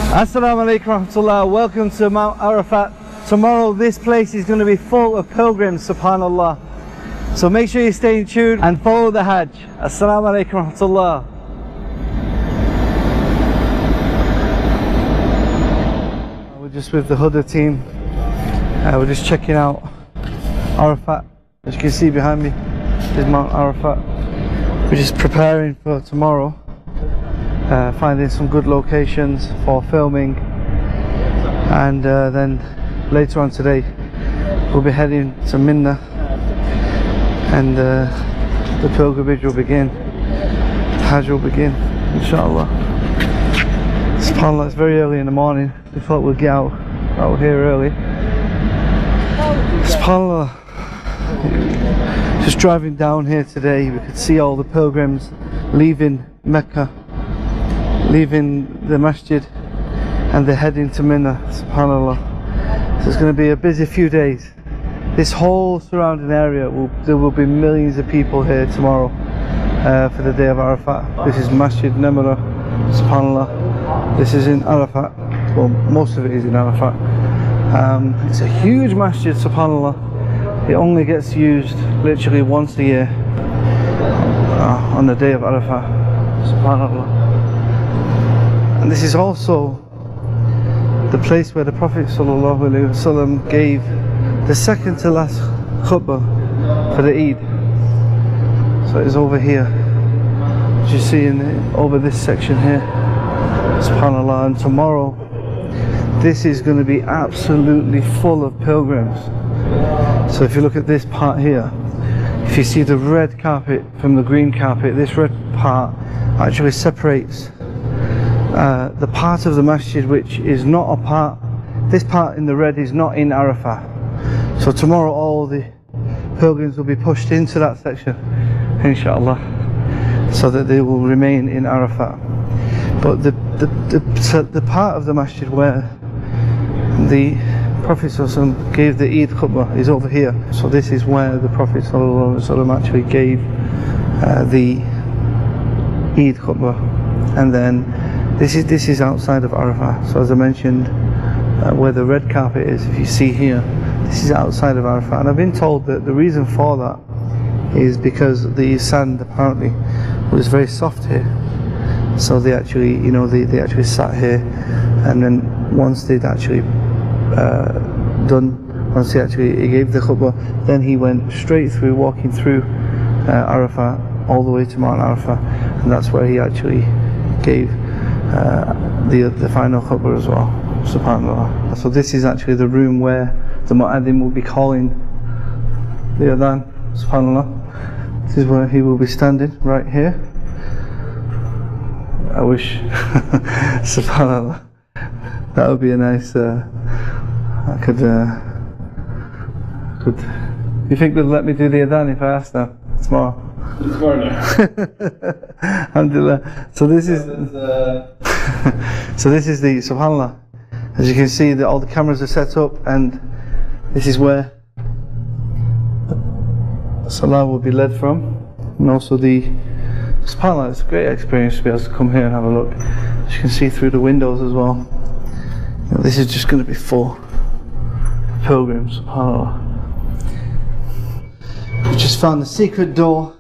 Assalamu alaikum warahmatullah. Welcome to Mount Arafat. Tomorrow this place is going to be full of pilgrims, subhanallah. So make sure you stay tuned and follow the Hajj. Assalamu alaikum warahmatullah. We're just with the Huda team. We're just checking out Arafat. As you can see behind me is Mount Arafat. We're just preparing for tomorrow. Finding some good locations for filming, and then later on today we'll be heading to Mina, and the pilgrimage will begin. Hajj will begin, inshallah. SubhanAllah, it's very early in the morning. We thought we'd get out here early. SubhanAllah, just driving down here today, we could see all the pilgrims leaving Mecca, leaving the masjid, and they're heading to Mina, subhanallah. So it's going to be a busy few days. This whole surrounding area, there will be millions of people here tomorrow for the day of Arafat. This is Masjid Namira, subhanallah. This is in Arafat. Well, most of it is in Arafat. It's a huge masjid, subhanallah. It only gets used literally once a year on the day of Arafat, subhanallah. And this is also the place where the Prophet ﷺ gave the second to last khutbah for the Eid. So it's over here, as you see over this section here, subhanallah. And tomorrow this is going to be absolutely full of pilgrims. So if you look at this part here, if you see the red carpet from the green carpet, this red part actually separates the part of the masjid which is not a part, this part in the red is not in Arafah. So tomorrow all the pilgrims will be pushed into that section, inshallah, so that they will remain in Arafat. But the part of the masjid where the Prophet ﷺ gave the Eid khutbah is over here. So this is where the Prophet ﷺ actually gave the Eid khutbah, and then this is outside of Arafah. So as I mentioned, where the red carpet is, if you see here, this is outside of Arafah. And I've been told that the reason for that is because the sand apparently was very soft here. So they actually, they actually sat here, and then once they'd actually once he gave the khutbah, then he went straight through, walking through Arafah all the way to Mount Arafah, and that's where he actually gave the final khutbah as well, subhanallah. So this is actually the room where the mu'adhin will be calling the adhan, subhanallah. This is where he will be standing, right here. I wish, subhanallah, that would be a nice, I could, you think they'd let me do the adhan if I asked them tomorrow? Alhamdulillah. So this is so this is the, subhanallah, as you can see, that all the cameras are set up, and this is where Salah will be led from, and also the, subhanallah, it's a great experience to be able to come here and have a look. As you can see through the windows as well, this is just going to be full of pilgrims, subhanallah. We just found the secret door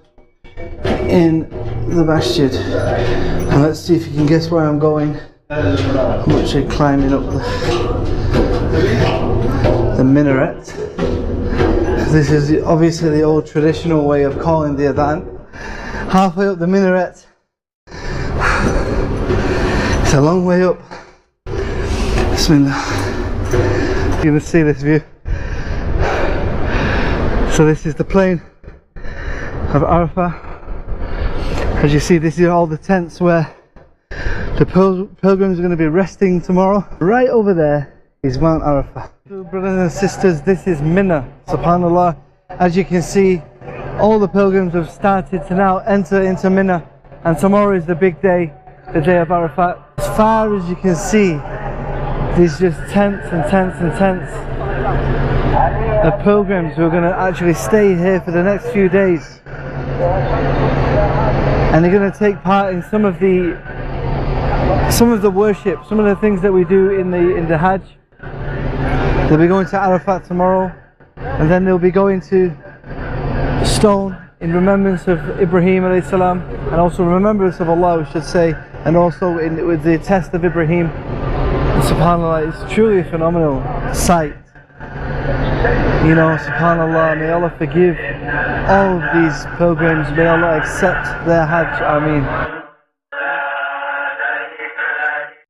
in the masjid, and let's see if you can guess where I'm going. I'm actually climbing up the minaret. This is obviously the old traditional way of calling the adhan. Halfway up the minaret, it's a long way up. Bismillah. You're going to see this view. So this is the plain of Arafah. As you see, this is all the tents where the pilgrims are going to be resting tomorrow. Right over there is Mount Arafah. Brothers and sisters, this is Mina, subhanallah. As you can see, all the pilgrims have started to now enter into Mina, and tomorrow is the big day, the day of Arafat. As far as you can see, there's just tents and tents and tents of pilgrims who are going to actually stay here for the next few days. And they're going to take part in some of the some of the worship, some of the things that we do in the Hajj. They'll be going to Arafat tomorrow, and then they'll be going to stone in remembrance of Ibrahim alayhi salam, and also remembrance of Allah, we should say, and also with the test of Ibrahim. And subhanAllah, it's truly a phenomenal sight. You know, subhanAllah, may Allah forgive all of these pilgrims, may Allah accept their Hajj, Ameen.